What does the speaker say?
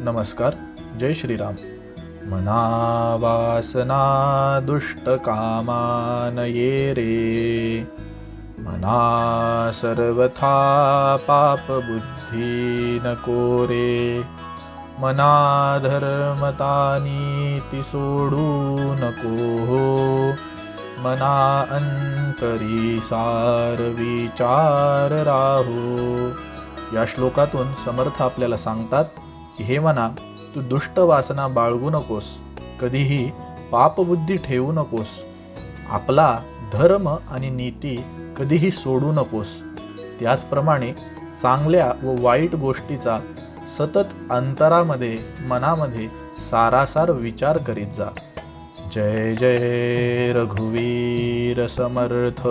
नमस्कार. जय श्रीराम. मना वासना दुष्ट कामा नये रे. मना सर्वथा पाप बुद्धी नको रे. मना धर्मता नीती सोडू नको हो. मना अंतरी सार विचार राहो. या श्लोकातून समर्थ आपल्याला सांगतात की हे मना, तू दुष्ट वासना बाळगू नकोस, कधीही पापबुद्धी ठेवू नकोस, आपला धर्म आणि नीती कधीही सोडू नकोस. त्याचप्रमाणे चांगल्या व वाईट गोष्टीचा सतत अंतरामध्ये मनामध्ये सारासार विचार करीत जा. जय जय रघुवीर समर्थ.